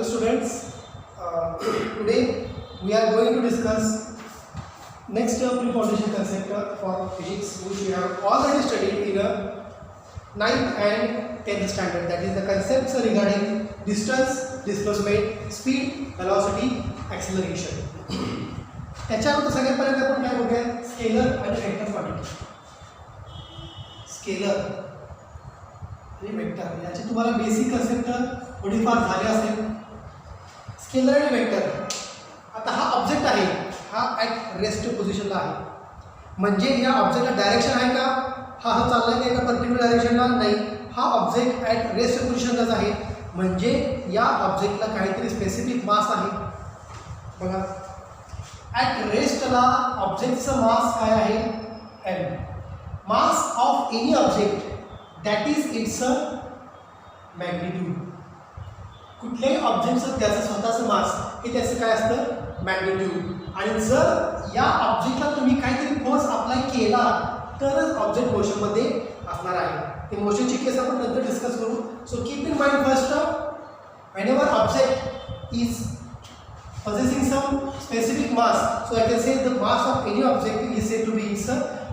Hello students, today we are going to discuss next pre-foundation concept for physics which we have already studied in a 9th and 10th standard, that is the concepts regarding distance, displacement, speed, velocity, acceleration. त्याच्यानंतर सगळ्यात पहिल्यांदा आपण काय बघूया scalar आणि vector quantity. Scalar आणि vector याची तुम्हाला बेसिक कन्सेप्ट थोडीफार झाली असेल. स्केलर आणि वेक्टर, आता हा ऑब्जेक्ट आहे, हा ॲट रेस्ट पोझिशनला आहे, म्हणजे या ऑब्जेक्टला डायरेक्शन आहे का, हा चालला आहे एका पर्टिक्युलर डायरेक्शनला, नाही, हा ऑब्जेक्ट ॲट रेस्ट पोझिशनलाच आहे, म्हणजे या ऑब्जेक्टला काहीतरी स्पेसिफिक मास आहे. बघा ॲट रेस्टला ऑब्जेक्टचं मास काय आहे, M. Mass of any object that is its a magnitude. कुठल्याही ऑब्जेक्टचं त्याचं स्वतःचं मास हे त्याचं काय असतं, मॅग्निट्यूड. आणि जर या ऑब्जेक्टला तुम्ही काहीतरी फोर्स अप्लाय केला तरच ऑब्जेक्ट मोशनमध्ये असणार आहे. ते मोशनची केस आपण नंतर डिस्कस करू. So keep in mind first, whenever object is possessing some specific mass, so I can say the mass of any object is said to be its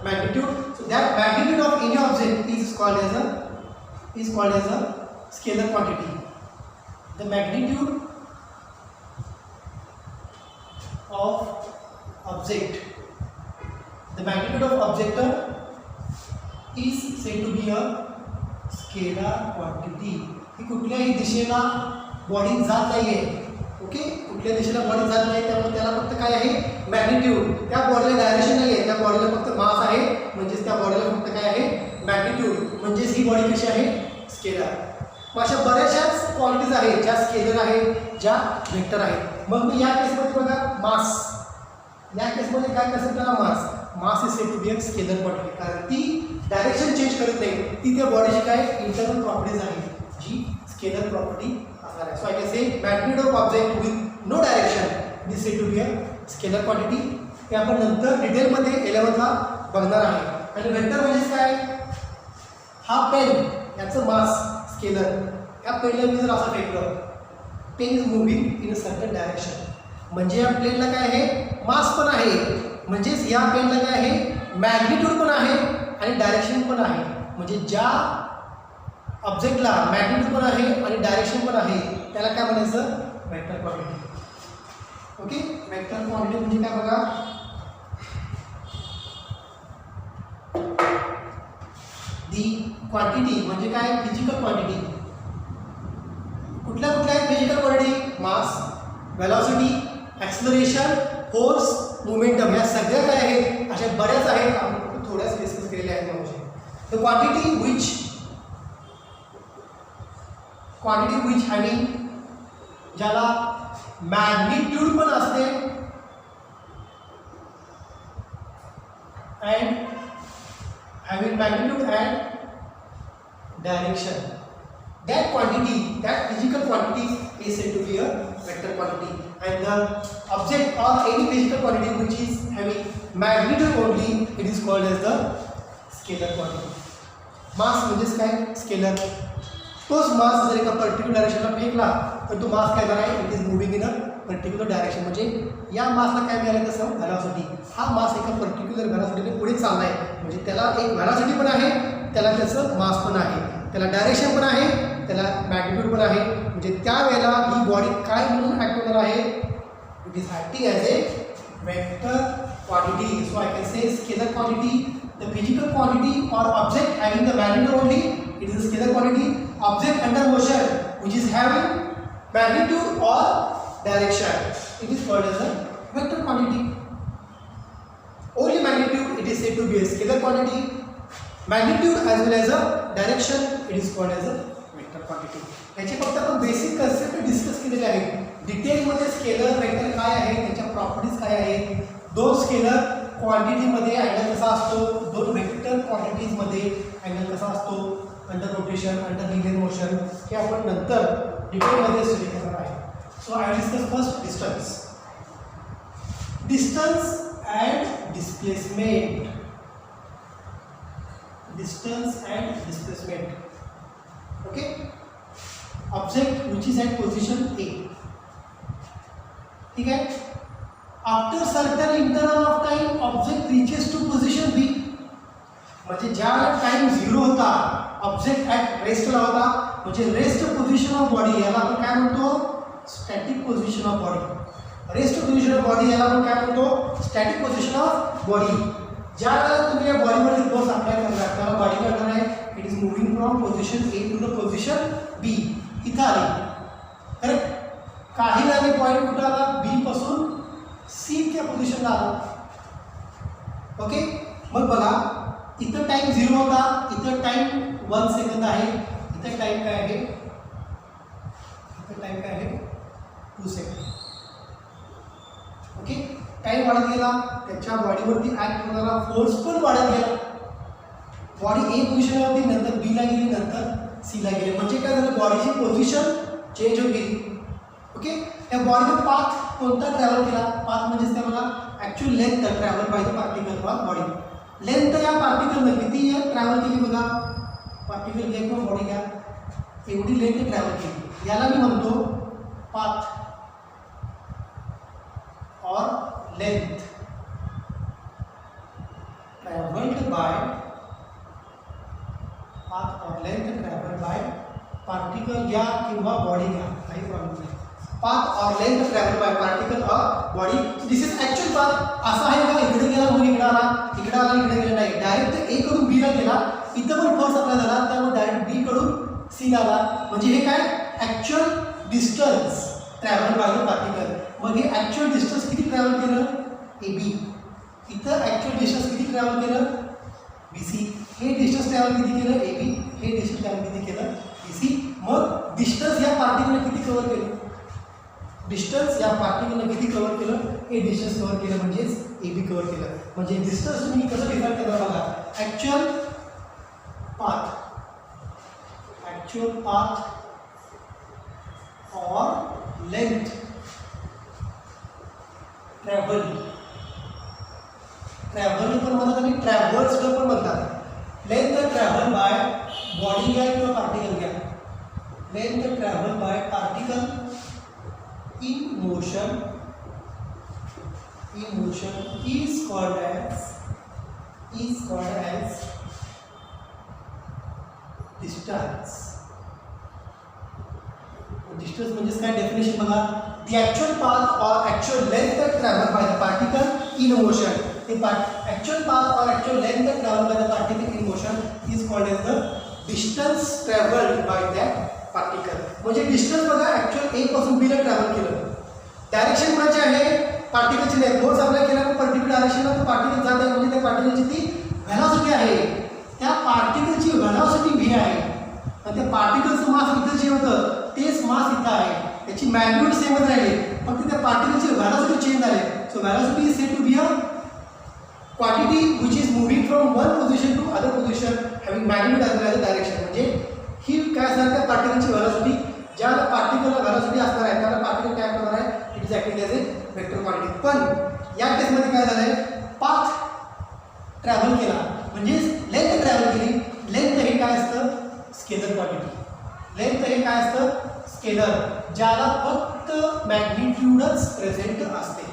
magnitude. So that magnitude of any object is called as a scalar quantity. The magnitude of object is said to be a scalar quantity. ही कुठल्याही दिशेला body जात नाहीये, okay, कुठल्या दिशेला body जात नाही, त्यामुळे त्याला फक्त काय आहे, मॅग्निट्यूड. त्या बॉडीला डायरेक्शन नाही आहे, त्या बॉडीला फक्त मास आहे, म्हणजेच त्या बॉडीला फक्त काय आहे, मॅग्निट्यूड. म्हणजेच ही बॉडी कशी आहे, स्केलर. मग अशा बऱ्याचशाच क्वांटिटीज आहेत ज्या स्केलर आहेत, ज्या वेक्टर आहेत. मग मी या केसमध्ये बघा मास, या केसमध्ये काय कसं त्याला mass is said to be a scalar quantity, कारण ती डायरेक्शन चेंज करत नाही, ती त्या बॉडीची काय इंटरनल प्रॉपर्टीज आहे जी स्केलर प्रॉपर्टी असणार आहे. So I can say magnitude of object with no direction this said to be a scalar quantity. हे आपण नंतर डिटेलमध्ये 11th बघणार आहे. आणि वेक्टर म्हणजे काय, हा पेन याचं मास स्केलर, या पेनला मी जर असं फेकलं, pen is moving in a certain direction, म्हणजे या प्लेनला काय आहे, मास पण आहे, म्हणजेच या पेनला काय आहे, मॅग्निट्यूड पण आहे आणि डायरेक्शन पण आहे. म्हणजे ज्या ऑब्जेक्टला मॅग्निट्यूड पण आहे आणि डायरेक्शन पण आहे त्याला काय म्हणायचं, vector quantity. Okay, vector quantity म्हणजे काय बघा, दी क्वांटिटी म्हणजे काय, फिजिकल क्वांटिटी. कुठल्या आहेत फिजिकल क्वांटिटी, मास, वेलॉसिटी, ॲक्सलरेशन, फोर्स, मोमेंटम, ह्या सगळ्या काय आहेत, अशा बऱ्याच आहेत, आपण फक्त थोड्याच डिस्कस केलेल्या आहेत. म्हणजे द क्वांटिटी विच हॅविंग, ज्याला मॅग्निट्यूड पण असते and having magnitude and direction, that physical quantity is said to be a vector quantity. And the object or any physical quantity which is having magnitude only, it is called as the scalar quantity. मास म्हणजेच काय, scalar. तोच मास जर एका particular डायरेक्शनला फेकला तर तो मास काय करणार आहे, it is moving in a particular direction. म्हणजे या मासला काय मिळालं, तसं व्हेलॉसिटी. हा मास एका पर्टिक्युलर व्हेलॉसिटीने पुढे चालला आहे, म्हणजे त्याला एक व्हेलॉसिटी पण आहे, त्याला त्याचं मास पण आहे, त्याला डायरेक्शन पण आहे, त्याला मॅग्निट्यूड पण आहे. म्हणजे त्यावेळेला ही बॉडी काय म्हणून ॲक्ट होणार आहे, it is acting as a vector quantity. So I can say scalar quantity, the physical quantity और object having the magnitude only, it is a scalar quantity. Object under motion which is having magnitude और direction, it is called as a vector quantity. Only magnitude it is said to be a scalar quantity. Magnitude as well as a direction it is called as a vector quantity. याचे फक्त आपण basic concept discuss केलेले आहेत. डिटेलमध्ये scalar vector काय आहे, त्याच्या properties काय आहेत, दोन स्केलर क्वांटिटीमध्ये अँगल कसा असतो, दोन वेक्टर क्वांटिटीजमध्ये अँगल कसा असतो, under rotation, under linear motion, हे आपण नंतर डिटेलमध्ये स्टडी करणार आहे. So I discuss first distance and displacement. distance and displacement. Okay, object which is at position A. ठीक आहे. After certain interval of time object reaches to position B. म्हणजे ज्या टाइम 0 होता ऑब्जेक्ट ॲट रेस्टला होता, म्हणजे rest position of body याला आपण काय म्हणतो? Static position of body. Rest position of body याला आपण काय म्हणतो? Static position of body. ज्या वेळेला तुम्ही या बॉडीवरती फोर्स अप्लाय करणार त्याला बॉडी काय करणार आहे? It is moving from position A to the position B. इथं आली करेक्ट. काही झाले पॉईंट कुठं आला? बी पासून सी त्या पोझिशनला आला. ओके. मग बघा इथं टाइम 0 होता, इथं टाइम 1 सेकंद आहे, इथं टाइम काय आहे? इथं टाइम काय आहे? 2 सेकंद. ओके. टाइम वाढत गेला, त्याच्या बॉडीवरती ऍक्ट होणारा फोर्स पण वाढत गेला. बॉडी ए पोझिशनला होती, नंतर बी ला गेली, नंतर सी ला गेली. म्हणजे काय झालं? बॉडीची पोझिशन चेंज होत गेली. ओके. या बॉडीचा पाथ कोणता ट्रॅव्हल केला? पाथ म्हणजेच काय बघा actual length travel by the particle or body. Length या पार्टिकलनं किती ट्रॅव्हल केली बघा. पार्टिकल घ्या किंवा बॉडी घ्या, एवढी लेंथ ट्रॅव्हल केली. याला मी म्हणतो पाथ और लेंथ ट्रॅव्हल्ड बाय पाथ और लेंथ ट्रॅव्हल्ड बाय पार्टिकल घ्या किंवा बॉडी घ्या, काही प्रॉब्लेम नाही. पाथ और लेंथ ट्रॅव्हल बाय पार्टिकल और body. This is actual path. असं आहे का इकडे गेला मग इकडे आला, इकडे आला इकडे गेला? नाही. डायरेक्ट ए कडून बी ला गेला, इथं पण फोर्स अप्लाय झाला, त्यामुळे डायरेक्ट बी कडून सी ला आला. म्हणजे हे काय? Actual distance travel by the particle. मग हे ॲक्च्युअल डिस्टन्स किती ट्रॅव्हल केलं? A B. इथं ॲक्च्युअल डिस्टन्स किती ट्रॅव्हल केलं? B C. हे डिस्टन्स ट्रॅव्हल किती केलं? A B. हे डिस्टन्स ट्रॅव्हल किती केलं? B C. मग डिस्टन्स या पार्टिकलने किती कव्हर केलं? डिस्टन्स या पार्टिकलने किती कव्हर केलं? ए डिस्टन्स कव्हर केलं, म्हणजेच ए बी कव्हर केलं. म्हणजे डिस्टन्स तुम्ही कसं डिफाईन करणार बघा. ॲक्च्युअल पाथ, ॲक्च्युअल पाथ और लेंथ ट्रॅव्हल. ट्रॅव्हल पण म्हणतात आणि ट्रॅव्हल्स पण म्हणतात. लेंथ ट्रॅव्हल बाय बॉडी घ्या किंवा पार्टिकल घ्या. Length travel by particle in motion is called as distance. Distance म्हणजे काय? डेफिनेशन बघा. the actual path or actual length traveled by the particle in motion. the actual path or actual length traveled by the particle in motion is called as the distance traveled by that particle. म्हणजे distance बघा actual ए पासून B ला travel केलं. Direction कोणाची आहे? पार्टिकलची नाही. Force apply केला पण पर्टिक्युलर डायरेक्शनला तो पार्टिकल जात आहे, म्हणजे त्या पार्टिकलची ती व्हेलॉसिटी आहे. त्या पार्टिकलची व्हेलॉसिटी व्ही आहे आणि त्या पार्टिकलचं मास इथं जे होतं तेच मास इथं आहे. त्याची मॅग्निट्यूड सेमच राहिली, फक्त त्या पार्टिकलची व्हेलॉसिटी चेंज झाली. So velocity is said to be a quantity which is moving from one position to other position having magnitude as well as direction. म्हणजे ही काय असणार? त्या पार्टिकलची व्हेलॉसिटी. ज्या पार्टिकलला व्हेलॉसिटी असणार आहे त्याला पार्टिकल काय करणार आहे? It is acting as a vector quantity. पण या केसमध्ये काय झालंय? पाथ ट्रॅव्हल केला म्हणजे लेंथ ट्रॅव्हल केली. लेंथ हे काय असतं? Scalar quantity. लेंथ हे काय असतं? स्केलर, ज्याला फक्त मॅग्निट्यूडच प्रेझेंट असते.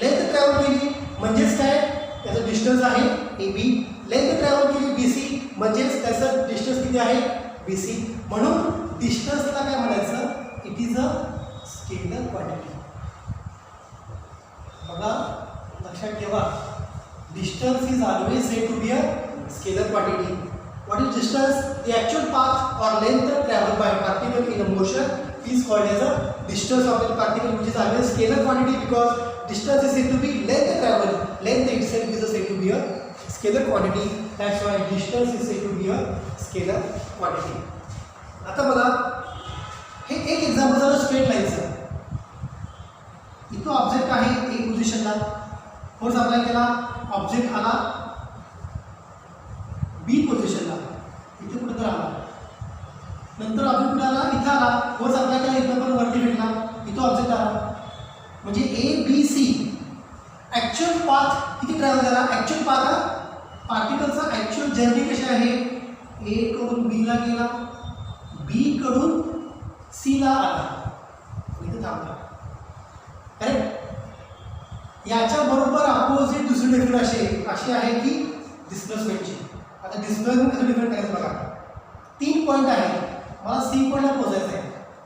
लेंथ ट्रॅव्हल केली म्हणजेच काय? त्याचं डिस्टन्स आहे ए बी. लेंथ ट्रॅव्हल केली बी सी म्हणजेच त्याचं डिस्टन्स किती आहे? B C. म्हणून डिस्टन्सला काय म्हणायचं? It is a scalar quantity. बघा लक्षात ठेवा, distance is always said to be a scalar quantity. What is distance? The actual path और length travel by particle in a motion is called as a distance of the particle, which is always scalar quantity because distance is said to be length traveled. Length itself is said to be a scalar quantity. That's why distance is said to be a scalar quantity. आता बघा हे एक example झालं straight लाईनचं. इथं object आहे एक पोझिशनला, force apply केला, ऑब्जेक्ट आला बी पोझिशनला, इथे कुठं तर आला. नंतर ऑब्जेक्ट कुठे आला? इथं आला, फोर्स अप्लाय केला, इथं पण वरती भेटला, इथं ऑब्जेक्ट आला. म्हणजे A B C actual path किती ट्रॅव्हल झाला? ॲक्च्युअल पाथ पार्टिकलचा ॲक्च्युअल जर्नी कशी आहे? ए कडून बी ला गेला, बी कडून सी ला आला, इथे थांबला. करेक्ट. याच्या बरोबर अपोजिट दुसरी डेफिनेशन अशी आहे की डिस्प्लेसमेंटची. आता डिस्प्लेसमेंट कसं डिफाइन करायचं बघा. 3 पॉईंट आहे, मला सी पॉईंटला पोहोचायचं आहे.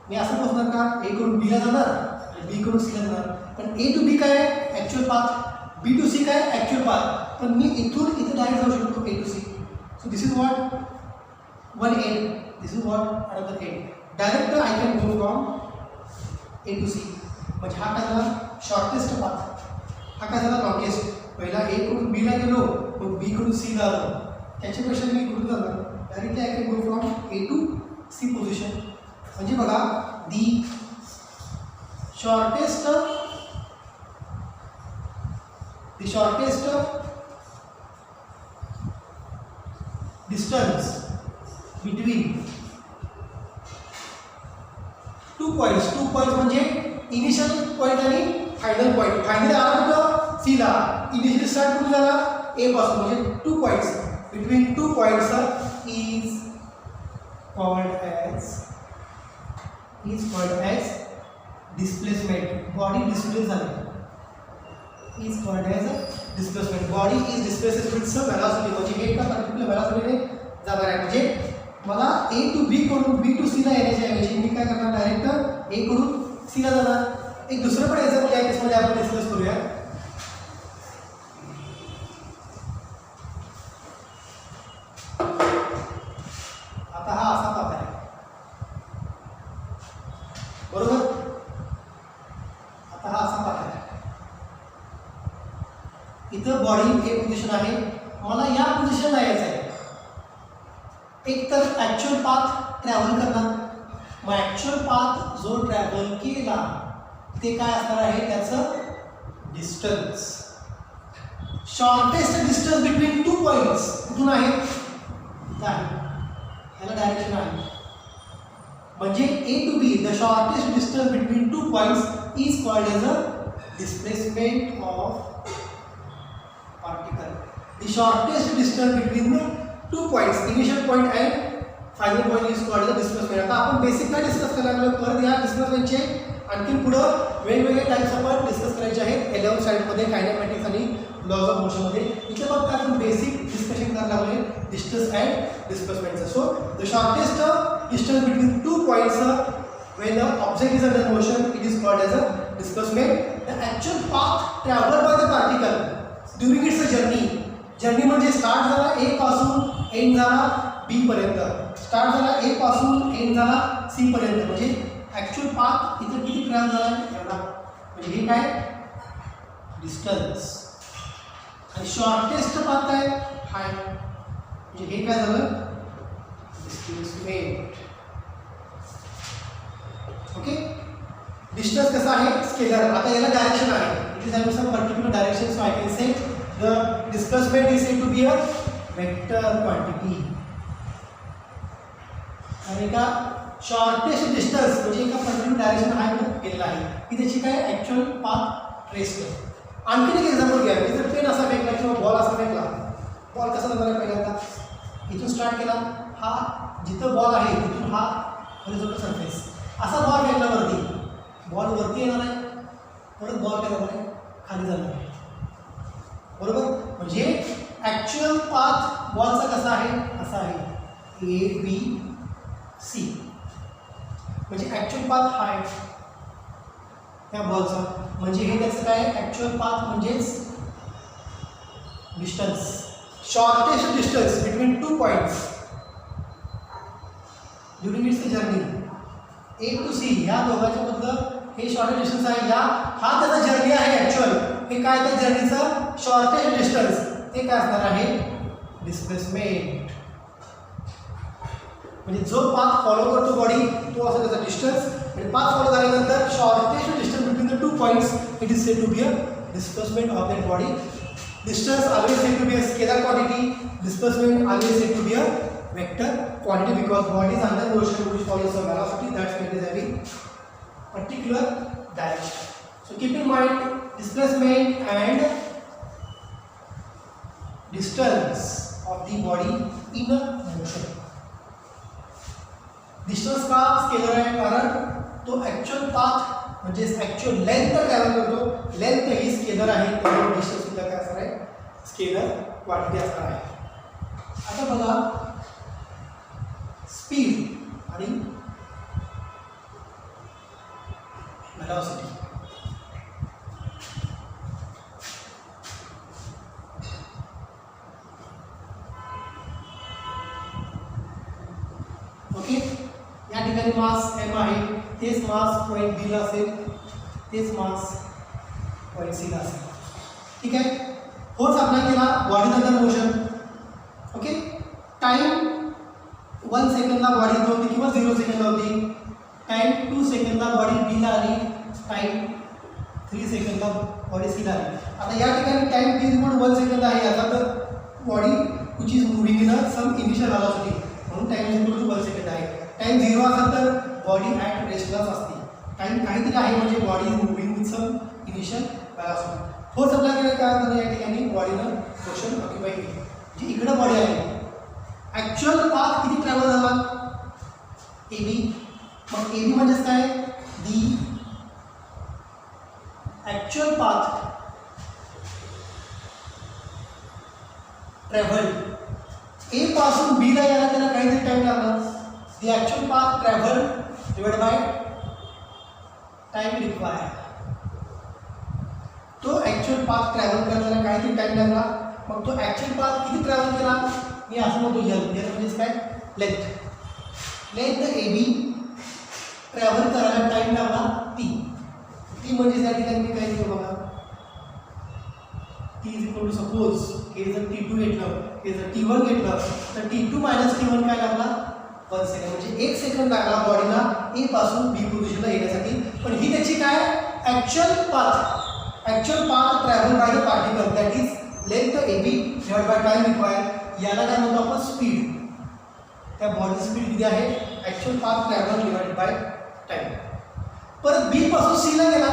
मी असं पोहोचणार का, ए कडून बीला जाणार आणि बी कडून सीला जाणार. पण ए टू बी काय आहे actual path, B to C काय ॲक्च्युअल पाथ. पण मी इथून इथे डायरेक्ट जाऊ शकतो A to C. So this is what one end, this is what another end. Direct I can go from A to C. म्हणजे हा काय झाला शॉर्टेस्ट पाथ, हा काय झाला लॉंगेस्ट. पहिला ए कडून बीला गेलो, मग बी कडून सीला आलो. त्याच्यापेक्षा मी कुठून जाणार directly I can go from A to C position. म्हणजे बघा the shortest distance between two points म्हणजे इनिशियल पॉईंट आणि फायनल पॉईंट. फायनल आला कुठं सीला, इनिशियल स्टार्ट कुठे झाला ए पासून. म्हणजे 2 points between 2 points is called as displacement. Body displace झाली is called as displacement. Body is displaces with some velocity. म्हणजे हे एका पर्टिक्युलर वेलॉसिटीने जाणार आहे. म्हणजे मला ए टू बी कडून बी टू सीला येण्याच्या ऐवजी मी काय करणार डायरेक्ट ए कडून सीला जाणार. एक दुसरं पण एक्झाम्पल या केसमध्ये आपण डिस्कस करूया. आता हा असा पाथ आहे बरोबर. आता हा असा पाथ आहे, इथं बॉडी ए पोझिशन आहे, मला या पोझिशनला यायचं आहे. एक तर ॲक्च्युअल पाथ ट्रॅव्हल करणार. मग ॲक्च्युअल पाथ जो ट्रॅव्हल केला ते काय असणार आहे त्याचं distance. Shortest distance between 2 points कुठून आहे, याला डायरेक्शन आहे. म्हणजे A to B the shortest distance between 2 points is called as a displacement of particle. The shortest distance between 2 points initial point and final point is called as a displacement. आता आपण basic काय discuss करायला लागलो, परत या डिस्प्लेसमेंटचे आणखी पुढं वेगवेगळे टाइप्स आपण डिस्कस करायचे आहेत 11th स्टँडर्डमध्ये कायनेमॅटिक्स आणि लॉज ऑफ मोशनमध्ये. इथे फक्त आपण बेसिक डिस्कशन करायला लागले डिस्टन्स अँड डिस्प्लेसमेंटचं. So the shortest distance between 2 points when the object is under motion it is called as a displacement. The actual path traveled by the particle during its journey. Journey म्हणजे start झाला ए पासून end झाला बी पर्यंत, start झाला ए पासून end झाला C पर्यंत. म्हणजे ॲक्च्युअल पाथ इथं किती ट्रॅव्हल झाला एवढा. म्हणजे हे काय डिस्टन्स. आणि शॉर्टेस्ट पाथ काय हाय. म्हणजे हे काय झालं डिस्प्लेसमेंट. ओके. डिस्टन्स कसा आहे स्केलर. आता याला डायरेक्शन आहे, it is having some particular direction. So I can say the displacement is said to be a vector quantity. आणि का शॉर्टेस्ट डिस्टन्स म्हणजे एका पर्टिक्युलर डायरेक्शन आहे केलेला आहे की त्याची काय ॲक्च्युअल पाथ ट्रेस करतो. आणखीन एक एक्झाम्पल घ्या. जर पेन असा फेकला किंवा बॉल असा फेकला, बॉल कसा जाणार पहिल्यांदा इथून स्टार्ट केला, हा जिथं बॉल आहे तिथून हा हॉरिझॉन्टल सरफेस असा बॉल फेकला वरती, बॉल वरती येणार आहे, परत बॉल काय जाणार आहे खाली जाणार आहे बरोबर. म्हणजे ॲक्च्युअल पाथ बॉलचा कसा आहे असा आहे ए बी सी. म्हणजे ॲक्च्युअल पाथ हा आहे त्या बॉलचा. म्हणजे हे त्याचं काय ॲक्च्युअल पाथ म्हणजेच distance. Shortest distance between 2 points during its journey A to C. ह्या दोघांच्या मधलं हे शॉर्टेस्ट डिस्टन्स आहे. हा त्याचा जर्नी आहे ॲक्च्युअल. हे काय त्या जर्नीचं शॉर्टेस्ट डिस्टन्स ते काय असणार आहे डिस्प्लेसमेंट. म्हणजे जो पाथ फॉलो करतो बॉडी तो असा त्याचा डिस्टन्स. आणि पाथ फॉलो झाल्यानंतर shortest distance between the 2 points it is said to be a displacement of that body. Distance always said to be a scalar quantity. Displacement always said to be a vector quantity because body is under motion which follows a velocity. That's why it is having particular direction. So keep in mind displacement and distance of the body in a motion. Distance का scalar आहे कारण तो actual path म्हणजेच actual length travel करतो, length ही scalar आहे त्यामुळे distance सुद्धा काय असणार आहे, स्केलर क्वांटिटी असणार आहे. आता बघा स्पीड आणि व्हेलॉसिटी. ओके, या ठिकाणी मास m आहे, तेच मास पॉईंट बी ला असेल, तेच मास पॉईंट सी ला असेल. ठीक आहे, फोर्स अप्लाय केला, body under motion. Okay, time 1 सेकंदला बॉडी इथं होती किंवा 0 सेकंदला होती, टाइम 2 सेकंदला बॉडी बी ला आली, टाइम 3 सेकंदला बॉडी सी ला आली. आता या ठिकाणी टाइम t इक्वल 1 सेकंद आहे, याचा तर body which is moving in some initial velocity म्हणून टाइम इक्वल टू 1 सेकंद आहे. टाइम 0 असेल तर बॉडी ॲट रेस्टलाच असते. टाइम काहीतरी आहे म्हणजे body is moving with some initial velocity. Force apply केला काय होतं या ठिकाणी बॉडीनं पोर्शन ऑक्युपाय केली, जी इकडं बॉडी आहे. ॲक्च्युअल पाथ किती ट्रॅव्हल झाला, ए बी. मग ए बी म्हणजेच काय, the actual path travel A पासून बी ला यायला त्याला काहीतरी टाइम लागला. The actual path travel divide by time required. तो ॲक्च्युअल पाथ ट्रॅव्हल करायला काहीतरी टाइम लागला. मग तो ॲक्च्युअल पाथ किती ट्रॅव्हल केला, मी असं म्हणतो एल. म्हणजेच काय, length. Length A B travel करायला टाइम लागला टी. टी म्हणजे त्या ठिकाणी मी काय केलं बघा, T is equal to suppose हे जर T2 घेतलं, हे जर T1 घेतलं तर T2 मायनस T1 काय लागला, 1 सेकंड. म्हणजे 1 सेकंड लागला बॉडीला ए पासून बी पोझिशनला येण्यासाठी. पण ही त्याची काय, actual path travel by the particle, that is length A B divide by time required. याला काय म्हणतो आपण, स्पीड. त्या बॉडीची स्पीड किती आहे, actual path travel divide by time. परत बी पासून सी ला गेला,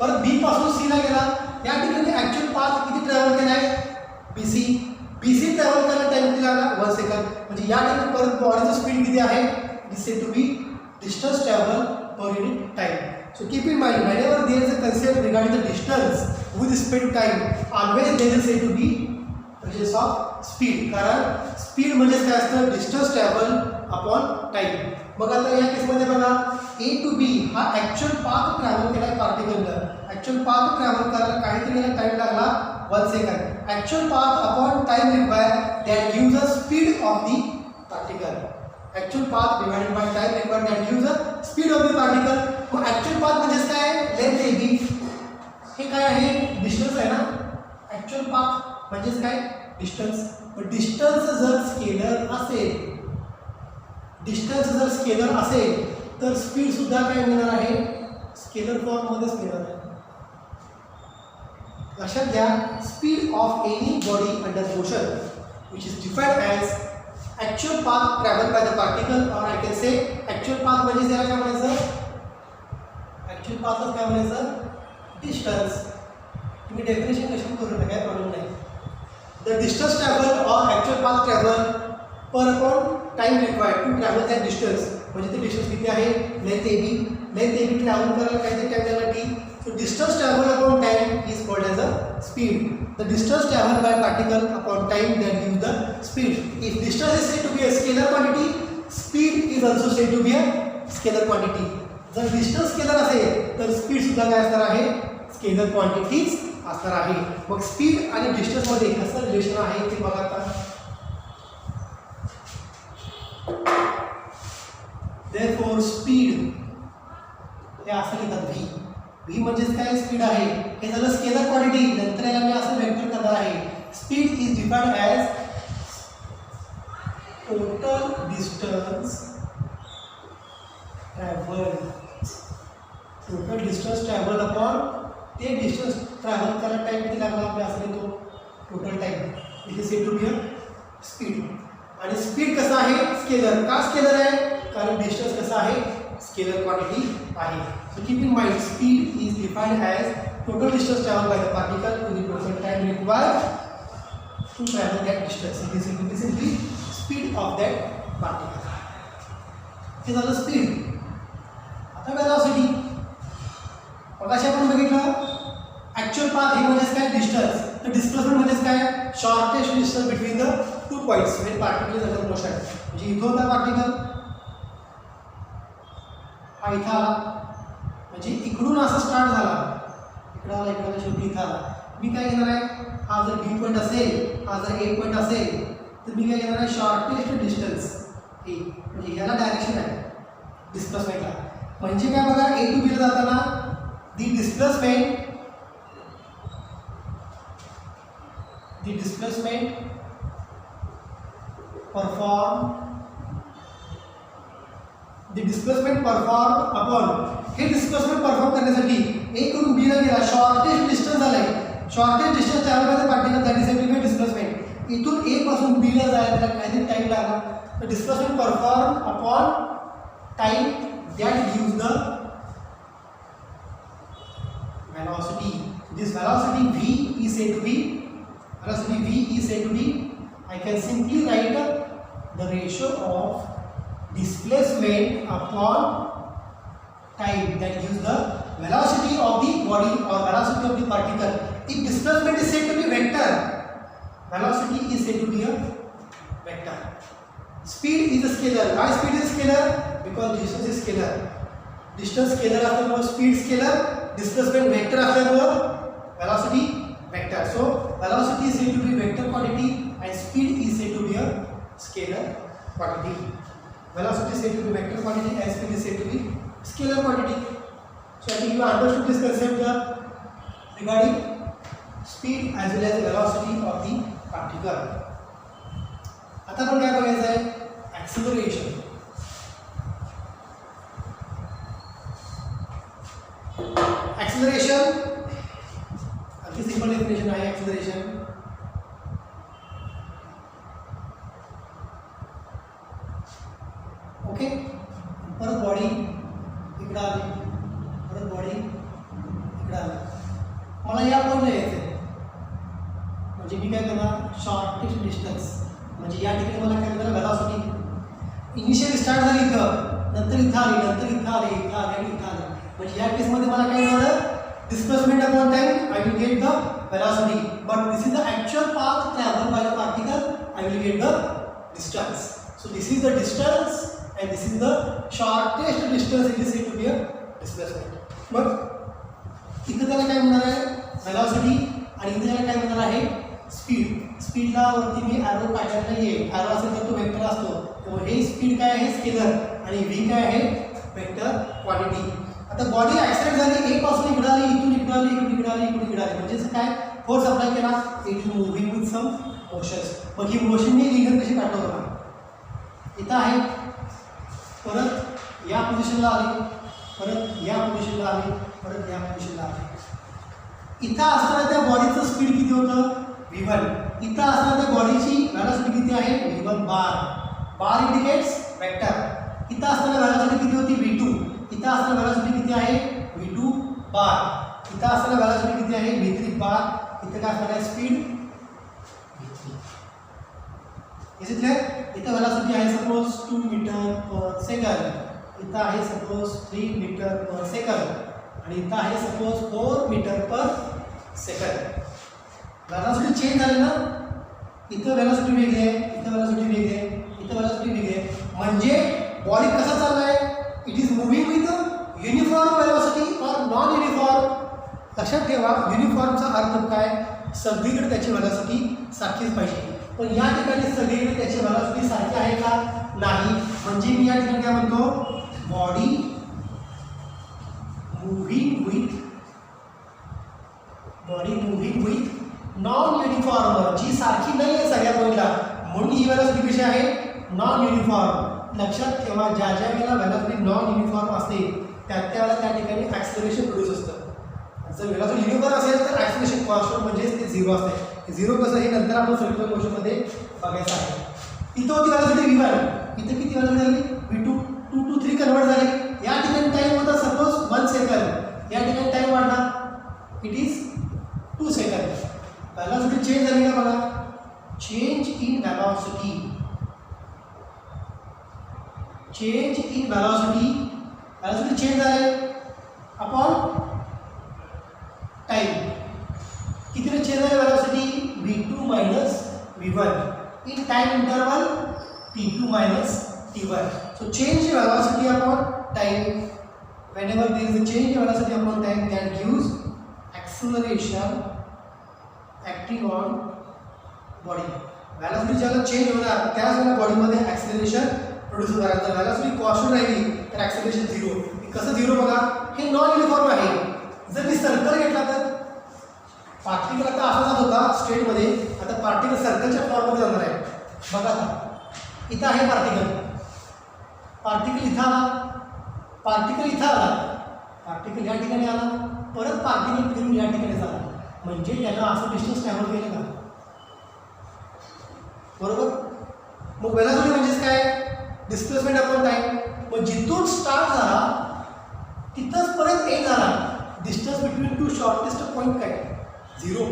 परत बी पासून सी ला गेला. या ठिकाणी ॲक्च्युअल पाथ किती ट्रॅव्हल केला आहे, BC. BC ट्रॅव्हल करायला टाइम किती लागला, 1 सेकंड. म्हणजे या ठिकाणी परत बॉडीची स्पीड किती आहे, is said to be distance travel per unit time. So keep in mind, whenever there is a concept regarding the distance with respect to time, always there is said to be presence of speed. कारण speed म्हणजे काय असतं, distance travel upon time. मग आता या केसमध्ये बघा, A to B हा ॲक्च्युअल पाथ ट्रॅव्हल केला आहे पार्टिकलनं. ॲक्च्युअल पाथ ट्रॅव्हल करायला काहीतरी याला टाइम लागला 1 second. Actual path upon time required that gives a speed of the particle. Actual path divided by time required that gives a speed of the particle. मग actual path म्हणजेच काय, length A बी. हे काय आहे, distance आहे ना. Actual path म्हणजेच काय, डिस्टन्स. पण डिस्टन्स जर स्केलर असेल, डिस्टन्स जर स्केलर असेल तर स्पीड सुद्धा काय मिळणार आहे, स्केलर फॉर्ममध्येच मिळणार आहे. लक्षात घ्या, speed of any body under motion which is defined as actual path travel by the particle, और I can say actual path म्हणजे त्याला काय म्हणायचं, ॲक्च्युअल पाथच काय म्हणायचं, डिस्टन्स. तुम्ही डेफिनेशन कशी करू नका, काय प्रॉब्लेम नाही. द डिस्टन्स ट्रॅव्हल और actual path travel per upon time required to travel that distance. म्हणजे ते डिस्टन्स किती आहे, length A B. Length A B travel करायला काहीतरी टाइम लागला T. So distance travel upon time is called as a speed. The distance travel by particle upon time that gives the speed. If distance is said to be a scalar quantity, speed is also sed to be a scalar quantity. जर distance scalar असेल तर speed सुद्धा काय असणार आहे, scalar quantities असणार आहे. मग स्पीड आणि डिस्टन्समध्ये कसं रिलेशन आहे ते बघा. आता therefore स्पीड हे असं लिहितात व्ही. व्ही म्हणजेच काय, स्पीड आहे. हे झालं स्केलर क्वांटिटी. नंतर याला मी असं वेक्टर करणार आहे. Speed is defined as total distance travel. Total distance travel upon ते डिस्टन्स ट्रॅव्हल करायला टाइम किती लागला, आपल्या असं लिहितो total time. It is said to be a speed. आणि स्पीड कसं आहे, स्केलर. का स्केलर आहे, कारण डिस्टन्स कसं आहे, स्केलर क्वांटिटी आहे. So keep in mind, speed is defined as total distance travel by the particle to the total time required to travel that distance. It is simply speed of that particle. हे झालं speed. आता velocity मगाशी आपण बघितलं actual path हे म्हणजेच काय distance, तर डिस्प्लेसमेंट म्हणजेच काय shortest distance between the two points Wien particle is under motion. म्हणजे इथं होता पार्टिकल हा इथं आला, म्हणजे इकडून असं स्टार्ट झाला, इकडं आला इकडं आला शेवटी इथं आला. मी काय घेणार आहे, हा जर बी पॉईंट असेल हा जर ए पॉईंट असेल तर मी काय घेणार आहे शॉर्टेस्ट डिस्टन्स ए, म्हणजे ह्याला डायरेक्शन आहे डिस्प्लेसमेंटला. म्हणजे काय बघा ए टू बीला जाताना दी डिस्प्लेसमेंट परफॉर्म अपॉन हे डिस्प्लेसमेंट परफॉर्म करण्यासाठी ए कडून बी ला गेला, शॉर्टेस्ट डिस्टन्स झालाय, shortest distance travel by the particle that is exactly displacement. इथून ए पासून बी ला जायला त्याला काहीतरी टाइम लागला, तर displacement perform upon time that gives the velocity. This velocity v is said to be I can simply write the ratio of displacement upon time that gives the velocity of the body or velocity of the particle. If displacement is said to be vector, velocity is said to be a vector. Speed is a scalar. Why speed is a scalar? Because distance is scalar. Distance scalar असल्यामुळे speed scalar, displacement vector असल्यामुळे velocity vector. So velocity is said to be vector quantity and speed is said to be a scalar quantity. Velocity is said to be vector quantity and speed is said to be scalar quantity. So I think you understood this concept regarding speed as well as velocity of the particle. आता आपण काय बघायचं आहे, acceleration. Acceleration अगदी simple definition आहे acceleration. Okay, परत body इकडे आली, परत बॉडी इकडे आली, मला या पॉईंटला यायचं आहे, म्हणजे मी काय करणार शॉर्टेस्ट डिस्टन्स, म्हणजे या ठिकाणी मला काय करणार वेलॉसिटी इनिशियल स्टार्ट झाली इथं, नंतर इथं आली, नंतर इथं आली, इथं आली आणि इथं आली. म्हणजे या केसमध्ये मला काय मिळालं displacement upon time I will get the velocity, but this is the actual path traveled by the particle. I will get the distance. So this is the distance and this is the shortest distance. It is said to be a displacement. मग इथं त्याला काय म्हणणार आहे velocity आणि इथं त्याला काय म्हणणार आहे स्पीड. स्पीडला वरती मी ॲरो काढलेला नाहीये, ॲरो असेल तर तो वेक्टर असतो, त्यामुळे हे स्पीड काय आहे स्केलर आणि v काय आहे वेक्टर क्वांटिटी. आता बॉडी ॲक्सिडेंट झाली, ए पासून इकडे आली, इथून इकडे आली, इकडून इकडे आली, इकडून इकडे आली, म्हणजे काय फोर्स अप्लाय केला, it is moving with some motions. मग ही मोशन मी लिनियर कशी काढतो बघा, इथं आहे, परत या पोझिशनला आली, परत या पोझिशनला आली, परत या पोझिशनला आली. इथं असताना त्या बॉडीचं स्पीड किती होतं v1, इथं असताना त्या बॉडीची वेलॉसिटी किती आहे v1 बार, बार इंडिकेट्स वेक्टर. इथं असताना वेलॉसिटी किती होती v2, इथं असताना वेलॉसिटी किती आहे v2 बार, इथं असताना वेलॉसिटी किती आहे v3 बार, इथं काय असणार आहे speed v3. Is it clear? इथं वेलॉसिटी आहे सपोज 2 मीटर पर सेकंड, इथं आहे सपोज 3 मीटर पर सेकंड आणि इथं आहे सपोज 4 मीटर पर सेकंड. वेलॉसिटी चेंज झाली ना, इथं वेलॉसिटी वेगळी आहे, इथं वेलॉसिटी वेगळी आहे, इथं वेलॉसिटी वेगळी आहे, म्हणजे बॉडी कसा चाललाय it is moving with uniform velocity और नॉन युनिफॉर्म. लक्षात ठेवा युनिफॉर्मचा अर्थ काय, सगळीकडे त्याची वेलॉसिटी सारखीच पाहिजे, पण या ठिकाणी सगळीकडे त्याची वेलॉसिटी सारखी आहे का नाही. म्हणजे मी या ठिकाणी काय म्हणतो body moving with non uniform, जी सारखी नाही आहे सगळ्या पॉईंटला, म्हणून ही वेलॉसिटी कशी आहे नॉन युनिफॉर्म. लक्षात ठेवा ज्या ज्या वेळेला वेलॉसिटी नॉन युनिफॉर्म असते त्या त्यावेळेला त्या ठिकाणी ॲक्सिलरेशन प्रोड्यूस असतं. जर वेलॉसिटी युनिफॉर्म असेल तर ॲक्सिलरेशन कॉन्स्टंट म्हणजेच ते झिरो असते. झिरो कसं हे नंतर आपण सर्क्युलर मोशनमध्ये बघायचं आहे. इथं होती वेलॉसिटी v1, इथं किती वेलॉसिटी झाली v2, 2 to 3 कन्वर्ट झाले. या ठिकाणी टाइम होता सपोज 1 सेकंड, या ठिकाणी टाइम वाढला it is 2 second. Velocity change झाली का बघा, change in velocity change in velocity, velocity change झाले अपॉन टाइम. कितीने चेंज झाले velocity? v2 minus v1 in time interval t2 minus t1. So change the velocity upon time. Whenever there is a change in velocity upon time, that gives acceleration acting on body. Velocity ज्याला change होणार त्याच वेळेला body मध्ये acceleration produce होणार. जर velocity constant राहिली तर acceleration 0. कसं 0 बघा, हे नॉन युनिफॉर्म आहे. जर मी सर्कल घेतला तर पार्टिकल आता असा जात होता स्ट्रेट मध्ये, आता पार्टिकल सर्कलच्या फॉर्म मध्ये जाणार आहे. बघा आता इथं आहे पार्टिकल, पार्टिकल इथं आला, पार्टिकल इथं आला, पार्टिकल या ठिकाणी आला, परत पार्टिकल फिरून या ठिकाणी झाला. म्हणजे याला असं डिस्टन्स ट्रॅव्हल केलं का? बरोबर. मग वेलोसिटी म्हणजेच काय? Displacement upon time. मग जिथून स्टार्ट झाला तिथंच परत एंड झाला. Distance between to shortest point काय? 0.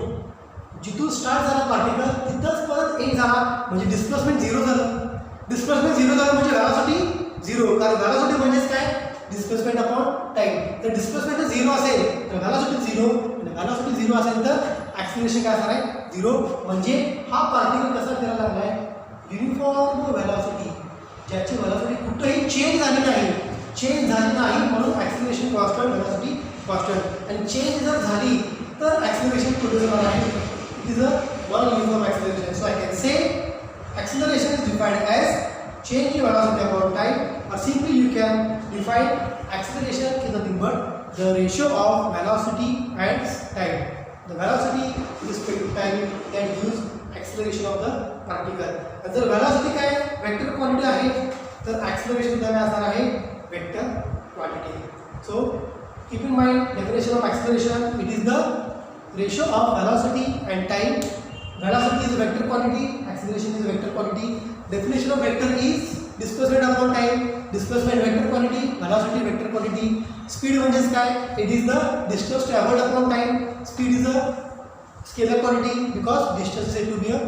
जिथून स्टार्ट झाला पार्टिकल तिथंच परत एंड झाला म्हणजे डिस्प्लेसमेंट 0 झालं. डिस्प्लेसमेंट 0 झालं म्हणजे वेलोसिटी 0. कारण वेलोसिटी म्हणजेच काय? Displacement upon time. जर डिस्प्लेसमेंट 0 असेल तर वेलोसिटी 0, आणि वेलोसिटी 0 असेल तर ॲक्सिलरेशन काय असणार आहे? 0. म्हणजे हा पार्टिकल कसा फिरायला लागला आहे? युनिफॉर्म वेलोसिटी, ज्याची वेलोसिटी कुठेही चेंज झाली नाही, चेंज झाली नाही म्हणून ॲक्सिलरेशन कॉन्स्टंट, वेलोसिटी कॉन्स्टंट. आणि चेंज जर झाली तर ॲक्सिलरेशन प्रोड्यूस होणार आहे. It is a non uniform acceleration. So I can say acceleration is defined as change in velocity upon time, or simply you can define acceleration is nothing but the ratio of velocity and time. The velocity with respect to time that gives acceleration of the particle. And जर velocity काय vector quantity आहे तर acceleration सुद्धा काय असणार आहे? vector quantity. So keep in mind definition of acceleration. It is the ratio of velocity and time. Velocity is a vector quantity, acceleration is a vector quantity. Definition of vector is displacement upon time, displacement vector quantity, velocity vector quantity. Speed म्हणजेच काय? It is the distance traveled upon time. Speed is a scalar quantity because distance is said to be a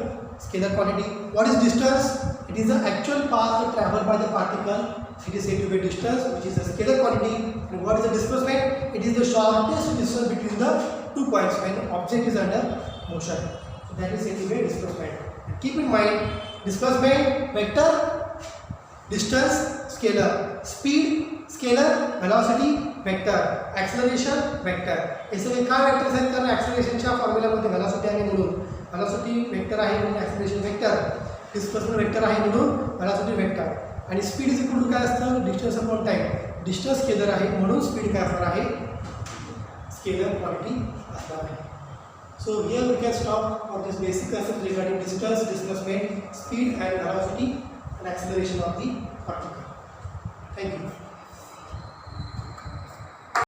scalar quantity. What is distance? It is the actual path traveled by the particle. It is said to be distance, which is a scalar quantity. And what is the displacement? It is the shortest distance between the 2 points when object is under motion. That is said to be displacement. Keep in mind, displacement vector, distance scalar, speed scalar, velocity vector, acceleration vector. हे सगळे काय vectors आहेत? कारण ॲक्सिलरेशनच्या फॉर्म्युलामध्ये velocity आहे म्हणून velocity vector आहे म्हणून acceleration vector, displacement vector आहे म्हणून वेलोसिटी वेक्टर, आणि स्पीड इज इक्वल टू काय असतं? Distance upon time. Distance scalar आहे म्हणून स्पीड काय असणार आहे? स्केलर क्वांटिटी असणार आहे. So here we can stop for this basic concept regarding distance, displacement, speed and velocity and acceleration of the particle. Thank you.